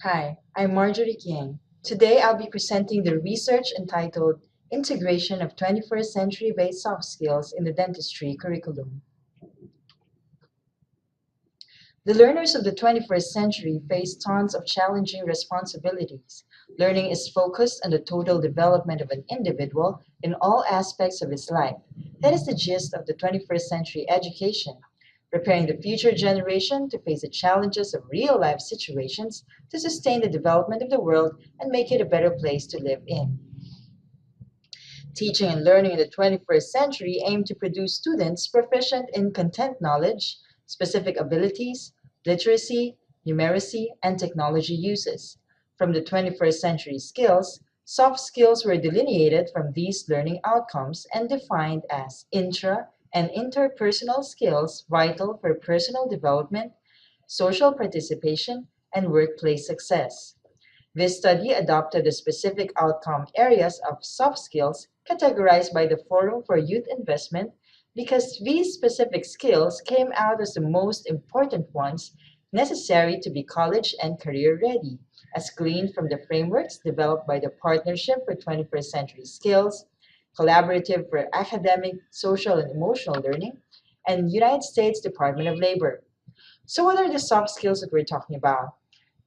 Hi, I'm Marjorie Quieng. Today I'll be presenting the research entitled Integration of 21st Century Based Soft Skills in the Dentistry Curriculum. The learners of the 21st century face tons of challenging responsibilities. Learning is focused on the total development of an individual in all aspects of his life. That is the gist of the 21st century education, preparing the future generation to face the challenges of real life situations to sustain the development of the world and make it a better place to live in. Teaching and learning in the 21st century aim to produce students proficient in content knowledge, specific abilities, literacy, numeracy, and technology uses. From the 21st century skills, soft skills were delineated from these learning outcomes and defined as intra and interpersonal skills vital for personal development, social participation, and workplace success. This study adopted the specific outcome areas of soft skills categorized by the Forum for Youth Investment because these specific skills came out as the most important ones necessary to be college and career ready, as gleaned from the frameworks developed by the Partnership for 21st Century Skills, Collaborative for Academic, Social, and Emotional Learning, and United States Department of Labor. So, what are the soft skills that we're talking about?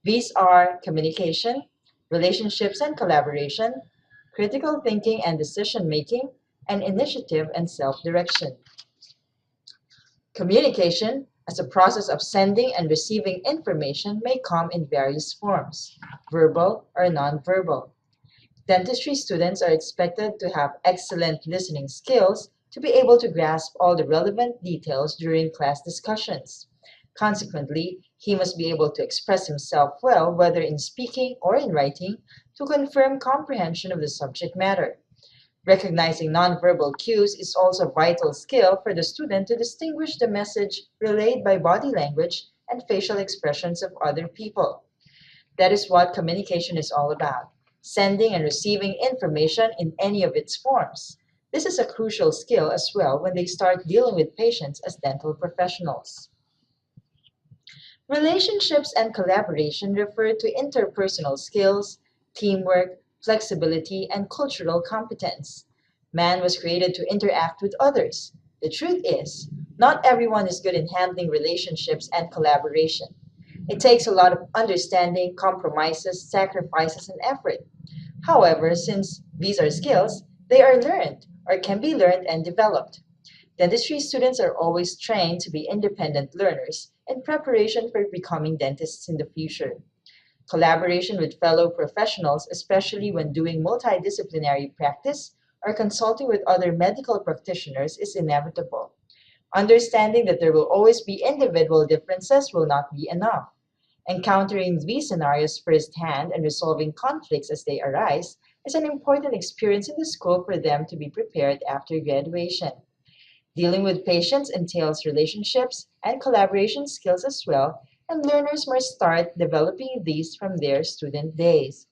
These are communication, relationships and collaboration, critical thinking and decision making, and initiative and self direction. Communication, as a process of sending and receiving information, may come in various forms, verbal or nonverbal. Dentistry students are expected to have excellent listening skills to be able to grasp all the relevant details during class discussions. Consequently, he must be able to express himself well, whether in speaking or in writing, to confirm comprehension of the subject matter. Recognizing nonverbal cues is also a vital skill for the student to distinguish the message relayed by body language and facial expressions of other people. That is what communication is all about, sending and receiving information in any of its forms. This is a crucial skill as well when they start dealing with patients as dental professionals. Relationships and collaboration refer to interpersonal skills, teamwork, flexibility, and cultural competence. Man was created to interact with others. The truth is, not everyone is good in handling relationships and collaboration. It takes a lot of understanding, compromises, sacrifices, and effort. However, since these are skills, they are learned or can be learned and developed. Dentistry students are always trained to be independent learners in preparation for becoming dentists in the future. Collaboration with fellow professionals, especially when doing multidisciplinary practice or consulting with other medical practitioners, is inevitable. Understanding that there will always be individual differences will not be enough. Encountering these scenarios firsthand and resolving conflicts as they arise is an important experience in the school for them to be prepared after graduation. Dealing with patients entails relationships and collaboration skills as well, and learners must start developing these from their student days.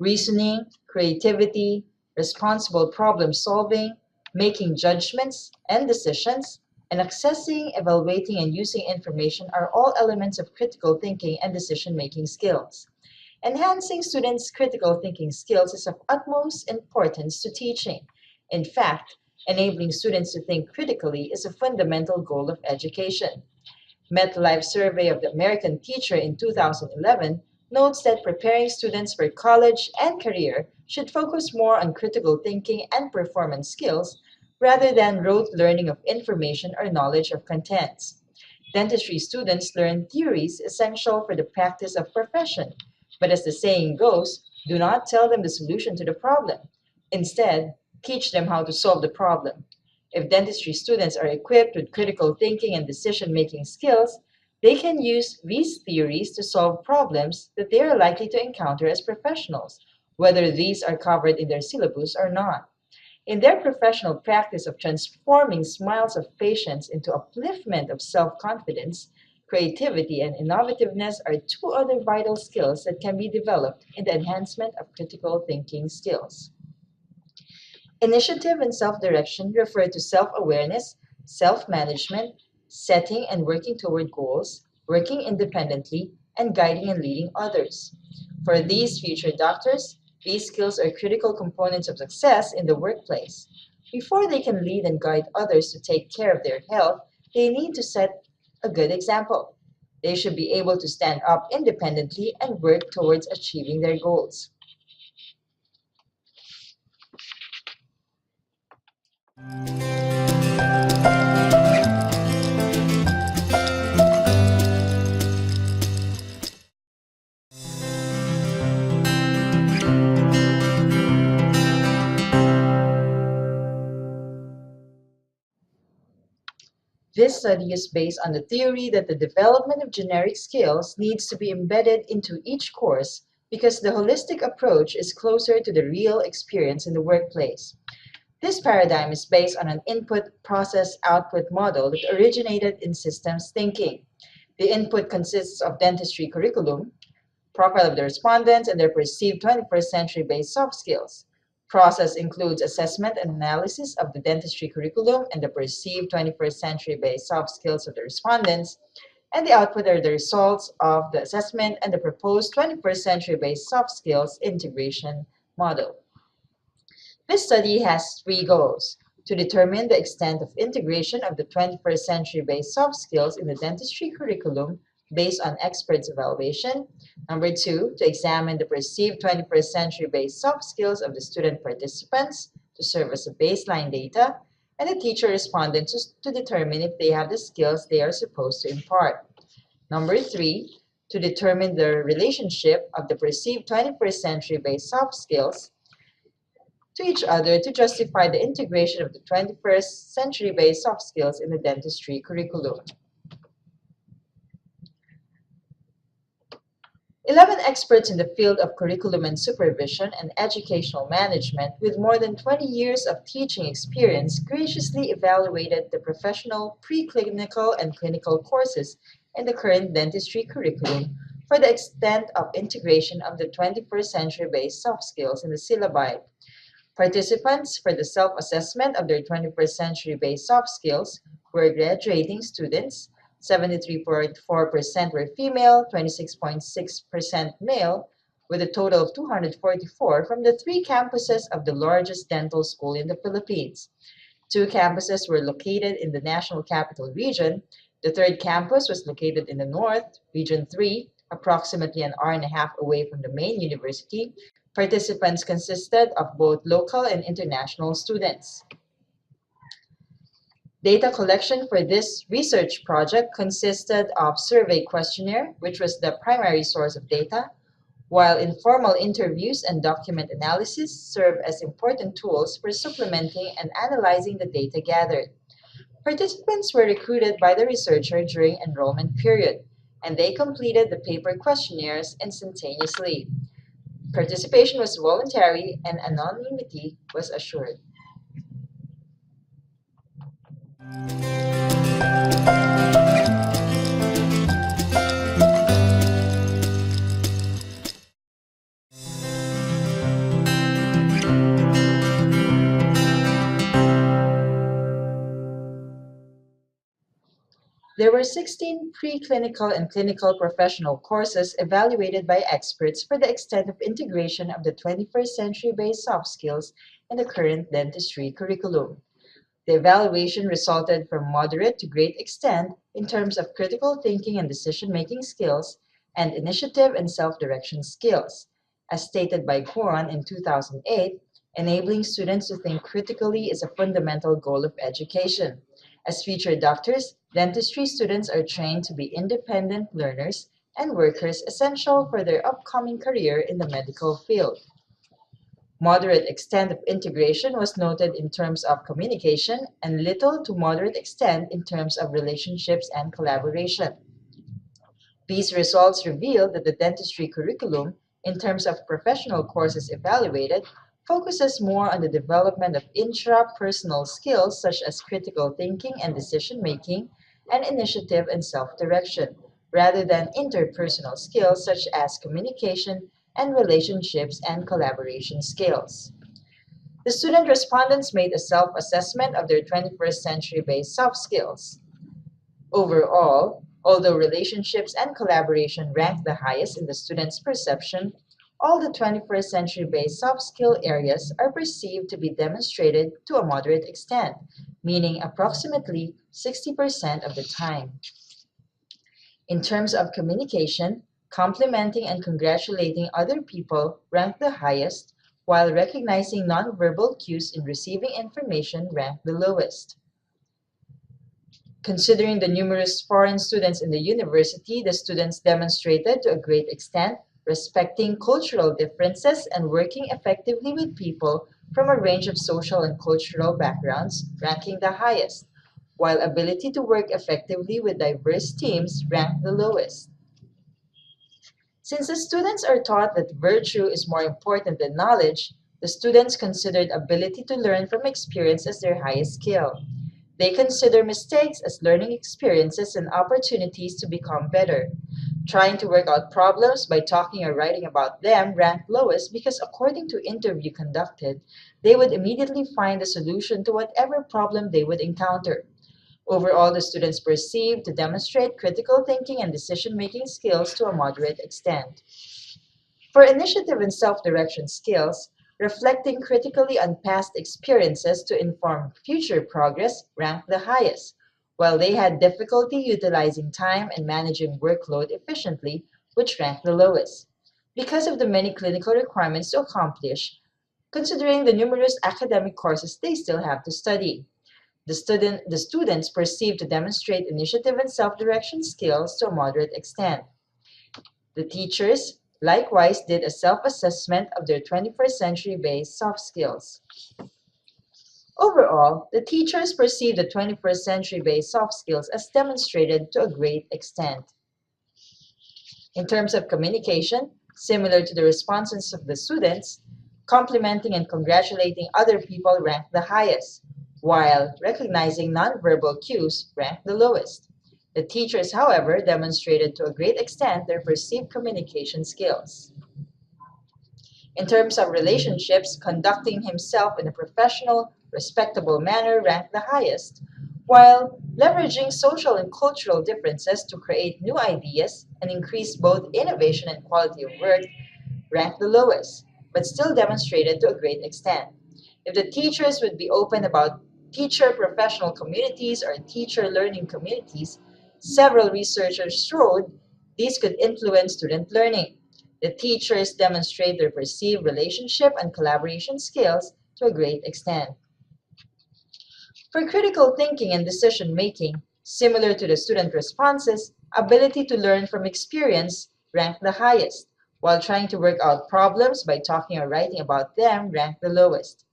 Reasoning, creativity, responsible problem solving, making judgments and decisions, and accessing, evaluating, and using information are all elements of critical thinking and decision making skills. Enhancing students' critical thinking skills is of utmost importance to teaching. In fact, enabling students to think critically is a fundamental goal of education. MetLife survey of the American teacher in 2011 notes that preparing students for college and career should focus more on critical thinking and performance skills rather than rote learning of information or knowledge of contents. Dentistry students learn theories essential for the practice of profession, but as the saying goes, do not tell them the solution to the problem. Instead, teach them how to solve the problem. If dentistry students are equipped with critical thinking and decision making skills, they can use these theories to solve problems that they are likely to encounter as professionals, whether these are covered in their syllabus or not. In their professional practice of transforming smiles of patients into upliftment of self confidence, creativity and innovativeness are two other vital skills that can be developed in the enhancement of critical thinking skills. Initiative and self direction refer to self awareness, self management, setting and working toward goals, working independently, and guiding and leading others. For these future doctors, these skills are critical components of success in the workplace. Before they can lead and guide others to take care of their health, they need to set a good example. They should be able to stand up independently and work towards achieving their goals. This study is based on the theory that the development of generic skills needs to be embedded into each course because the holistic approach is closer to the real experience in the workplace. This paradigm is based on an input process output model that originated in systems thinking. The input consists of dentistry curriculum, profile of the respondents, and their perceived 21st century based soft skills. Process includes assessment and analysis of the dentistry curriculum and the perceived 21st century based soft skills of the respondents, and the output are the results of the assessment and the proposed 21st century based soft skills integration model. This study has three goals: to determine the extent of integration of the 21st century based soft skills in the dentistry curriculum based on experts' evaluation. Number two, to examine the perceived 21st century based soft skills of the student participants to serve as a baseline data, and the teacher respondents to determine if they have the skills they are supposed to impart. Number three, to determine the relationship of the perceived 21st century based soft skills to each other to justify the integration of the 21st century based soft skills in the dentistry curriculum. 11 experts in the field of curriculum and supervision and educational management with more than 20 years of teaching experience graciously evaluated the professional, preclinical, and clinical courses in the current dentistry curriculum for the extent of integration of the 21st century based soft skills in the syllabi. Participants for the self-assessment of their 21st century based soft skills were graduating students. 73.4% were female, 26.6% male, with a total of 244 from the three campuses of the largest dental school in the Philippines. Two campuses were located in the National Capital Region. The third campus was located in the North, Region 3, approximately an hour and a half away from the main university. Participants consisted of both local and international students. Data collection for this research project consisted of survey questionnaire, which was the primary source of data, while informal interviews and document analysis serve as important tools for supplementing and analyzing the data gathered. Participants were recruited by the researcher during enrollment period, and they completed the paper questionnaires instantaneously. Participation was voluntary and anonymity was assured. There were 16 preclinical and clinical professional courses evaluated by experts for the extent of integration of the 21st century based soft skills in the current dentistry curriculum. The evaluation resulted from moderate to great extent in terms of critical thinking and decision-making skills and initiative and self-direction skills. As stated by Goran in 2008, enabling students to think critically is a fundamental goal of education. As future doctors, dentistry students are trained to be independent learners and workers essential for their upcoming career in the medical field. Moderate extent of integration was noted in terms of communication and little to moderate extent in terms of relationships and collaboration. These results reveal that the dentistry curriculum, in terms of professional courses evaluated, focuses more on the development of intrapersonal skills such as critical thinking and decision making, and initiative and self direction, rather than interpersonal skills such as communication and relationships and collaboration skills. The student respondents made a self assessment of their 21st century based soft skills. Overall, Although relationships and collaboration rank the highest in the student's perception, all the 21st century based soft skill areas are perceived to be demonstrated to a moderate extent, meaning approximately 60% of the time. In terms of communication, complimenting and congratulating other people rank the highest, while recognizing nonverbal cues in receiving information rank the lowest. Considering the numerous foreign students in the university, the students demonstrated to a great extent respecting cultural differences and working effectively with people from a range of social and cultural backgrounds, ranking the highest, while ability to work effectively with diverse teams ranked the lowest. Since the students are taught that virtue is more important than knowledge, the students considered ability to learn from experience as their highest skill. They consider mistakes as learning experiences and opportunities to become better. Trying to work out problems by talking or writing about them ranked lowest because, according to interview conducted, they would immediately find a solution to whatever problem they would encounter. Overall, the students perceived to demonstrate critical thinking and decision-making skills to a moderate extent. For initiative and self-direction skills, reflecting critically on past experiences to inform future progress ranked the highest, while they had difficulty utilizing time and managing workload efficiently, which ranked the lowest. Because of the many clinical requirements to accomplish, considering the numerous academic courses they still have to study. The students perceived to demonstrate initiative and self-direction skills to a moderate extent. The teachers likewise did a self-assessment of their 21st century based soft skills. Overall, the teachers perceived the 21st century based soft skills as demonstrated to a great extent. In terms of communication, similar to the responses of the students, complimenting and congratulating other people ranked the highest, while recognizing nonverbal cues ranked the lowest. The teachers, however, demonstrated to a great extent their perceived communication skills. In terms of relationships, conducting himself in a professional, respectable manner ranked the highest, while leveraging social and cultural differences to create new ideas and increase both innovation and quality of work ranked the lowest, but still demonstrated to a great extent. If the teachers would be open about teacher professional communities or teacher learning communities, several researchers showed these could influence student learning. The teachers demonstrate their perceived relationship and collaboration skills to a great extent. For critical thinking and decision making, similar to the student responses, ability to learn from experience ranked the highest, while trying to work out problems by talking or writing about them ranked the lowest.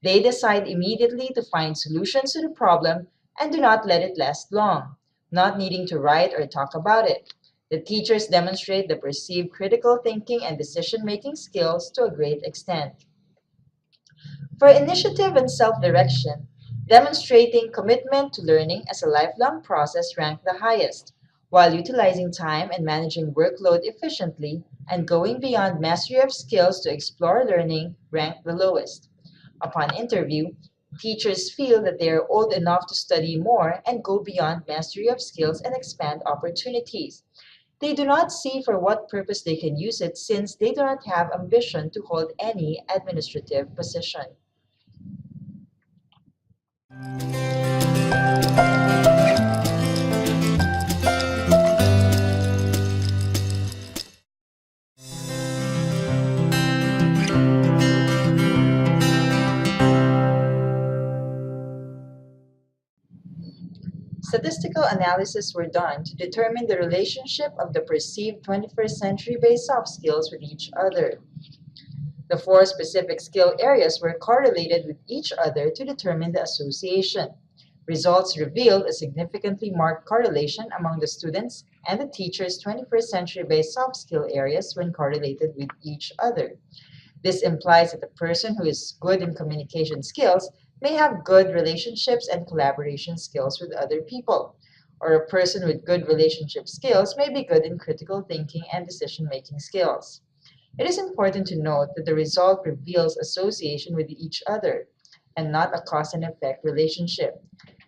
They decide immediately to find solutions to the problem and do not let it last long, not needing to write or talk about it. The teachers demonstrate the perceived critical thinking and decision making skills to a great extent. For initiative and self-direction, demonstrating commitment to learning as a lifelong process ranked the highest, while utilizing time and managing workload efficiently and going beyond mastery of skills to explore learning ranked the lowest. Upon interview, teachers feel that they are old enough to study more and go beyond mastery of skills and expand opportunities. They do not see for what purpose they can use it since they do not have ambition to hold any administrative position. Statistical analysis were done to determine the relationship of the perceived 21st century based soft skills with each other. The four specific skill areas were correlated with each other to determine the association. Results revealed a significantly marked correlation among the students and the teachers' 21st century based soft skill areas when correlated with each other. This implies that a person who is good in communication skills may have good relationships and collaboration skills with other people, or a person with good relationship skills may be good in critical thinking and decision making skills. It is important to note that the result reveals association with each other and not a cause and effect relationship.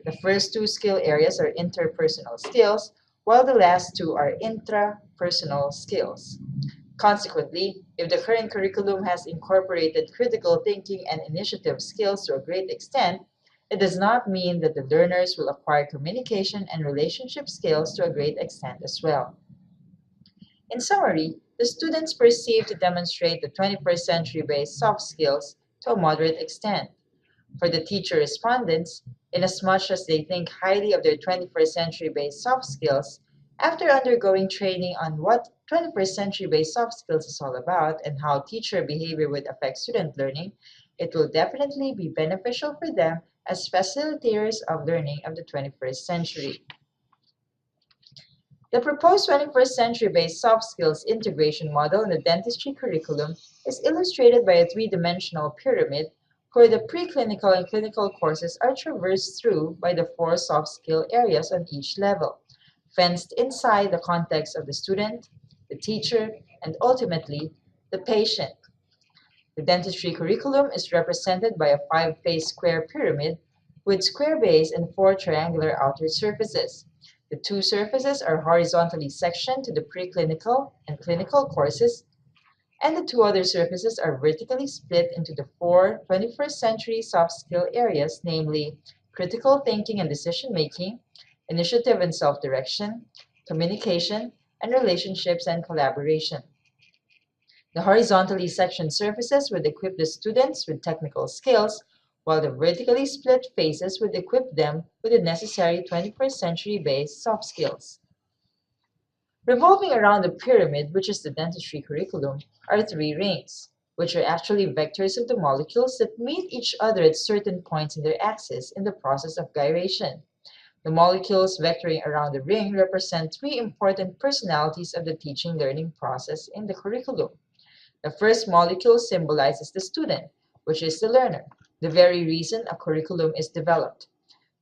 The first two skill areas are interpersonal skills, while the last two are intrapersonal skills. Consequently, if the current curriculum has incorporated critical thinking and initiative skills to a great extent, it does not mean that the learners will acquire communication and relationship skills to a great extent as well. In summary, the students perceive to demonstrate the 21st century based soft skills to a moderate extent. For the teacher respondents, inasmuch as they think highly of their 21st century based soft skills, after undergoing training on what 21st century based soft skills is all about and how teacher behavior would affect student learning, it will definitely be beneficial for them as facilitators of learning of the 21st century. The proposed 21st century based soft skills integration model in the dentistry curriculum is illustrated by a three-dimensional pyramid where the preclinical and clinical courses are traversed through by the four soft skill areas on each level, fenced inside the context of the student, the teacher, and ultimately the patient. The dentistry curriculum is represented by a five-phase square pyramid with square base and four triangular outer surfaces. The two surfaces are horizontally sectioned to the preclinical and clinical courses, and the two other surfaces are vertically split into the four 21st century soft skill areas, namely critical thinking and decision making, initiative and self direction, communication, and relationships and collaboration. The horizontally sectioned surfaces would equip the students with technical skills, while the vertically split faces would equip them with the necessary 21st century based soft skills. Revolving around the pyramid, which is the dentistry curriculum, are three rings, which are actually vectors of the molecules that meet each other at certain points in their axis in the process of gyration. The molecules vectoring around the ring represent three important personalities of the teaching learning process in the curriculum. The first molecule symbolizes the student, which is the learner, the very reason a curriculum is developed.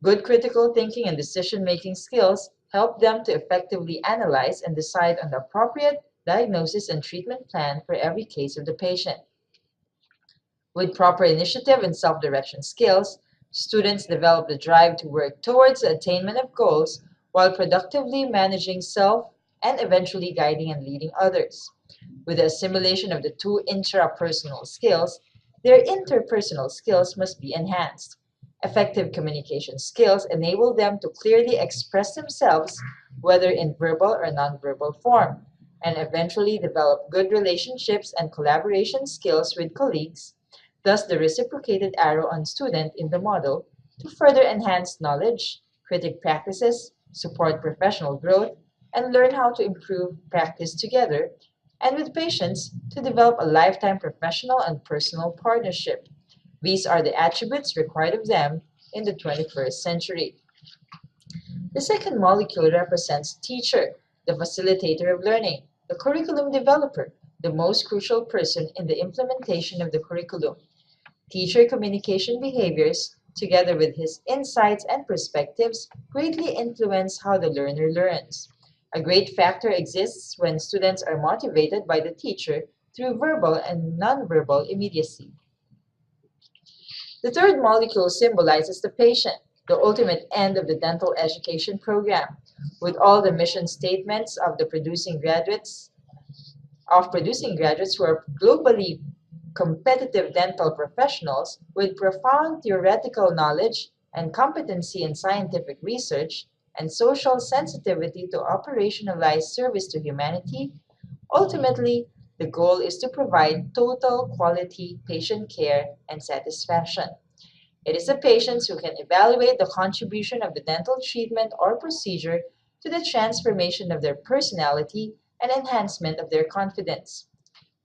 Good critical thinking and decision-making skills help them to effectively analyze and decide on the appropriate diagnosis and treatment plan for every case of the patient. With proper initiative and self-direction skills, students develop the drive to work towards the attainment of goals while productively managing self and eventually guiding and leading others. With the assimilation of the two intrapersonal skills, their interpersonal skills must be enhanced. Effective communication skills enable them to clearly express themselves, whether in verbal or nonverbal form, and eventually develop good relationships and collaboration skills with colleagues, thus the reciprocated arrow on student in the model, to further enhance knowledge, critic practices, support professional growth, and learn how to improve practice together, and with patients to develop a lifetime professional and personal partnership. These are the attributes required of them in the 21st century. The second molecule represents teacher, the facilitator of learning, the curriculum developer, the most crucial person in the implementation of the curriculum. Teacher communication behaviors, together with his insights and perspectives, greatly influence how the learner learns. A great factor exists when students are motivated by the teacher through verbal and nonverbal immediacy. The third molecule symbolizes the patient, the ultimate end of the dental education program, with all the mission statements of the producing graduates who are globally competitive dental professionals with profound theoretical knowledge and competency in scientific research and social sensitivity to operationalize service to humanity. Ultimately, the goal is to provide total quality patient care and satisfaction. It is the patients who can evaluate the contribution of the dental treatment or procedure to the transformation of their personality and enhancement of their confidence.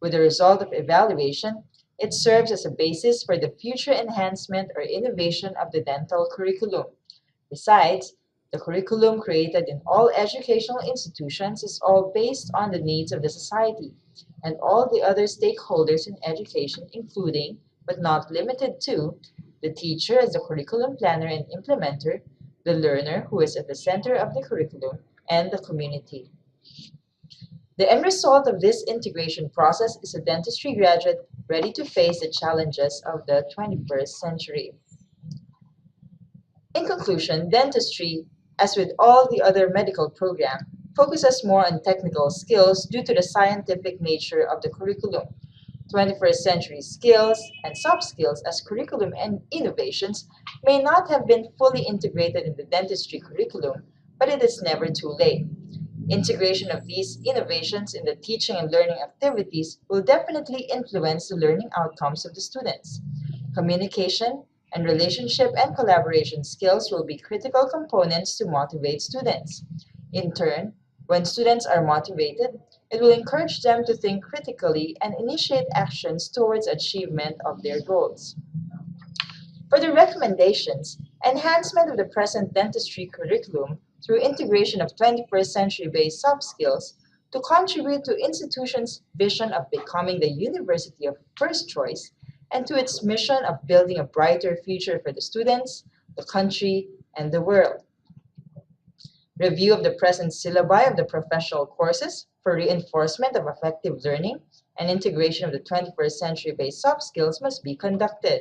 With the result of evaluation, it serves as a basis for the future enhancement or innovation of the dental curriculum. Besides, the curriculum created in all educational institutions is all based on the needs of the society and all the other stakeholders in education, including, but not limited to, the teacher as the curriculum planner and implementer, the learner who is at the center of the curriculum, and the community. The end result of this integration process is a dentistry graduate ready to face the challenges of the 21st century. In conclusion, dentistry as with all the other medical programs, focuses more on technical skills due to the scientific nature of the curriculum. 21st century skills and soft skills as curriculum and innovations may not have been fully integrated in the dentistry curriculum, but it is never too late. Integration of these innovations in the teaching and learning activities will definitely influence the learning outcomes of the students. Communication and relationship and collaboration skills will be critical components to motivate students. In turn, when students are motivated, it will encourage them to think critically and initiate actions towards achievement of their goals. For the recommendations, enhancement of the present dentistry curriculum through integration of 21st century based soft skills to contribute to institutions' vision of becoming the university of first choice and to its mission of building a brighter future for the students, the country, and the world. Review of the present syllabi of the professional courses for reinforcement of effective learning and integration of the 21st century based soft skills must be conducted.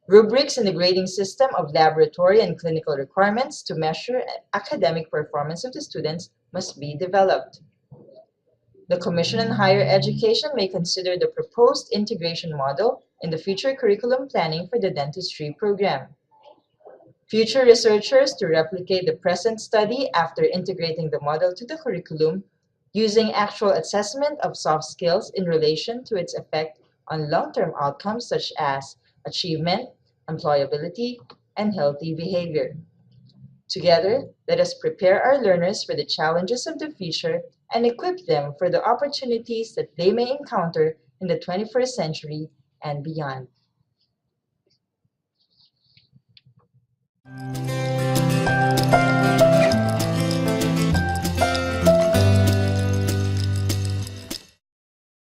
Rubrics in the grading system of laboratory and clinical requirements to measure academic performance of the students must be developed. The Commission on Higher Education may consider the proposed integration model in the future curriculum planning for the dentistry program. Future researchers to replicate the present study after integrating the model to the curriculum using actual assessment of soft skills in relation to its effect on long-term outcomes such as achievement, employability, and healthy behavior. Together, let us prepare our learners for the challenges of the future and equip them for the opportunities that they may encounter in the 21st century and beyond.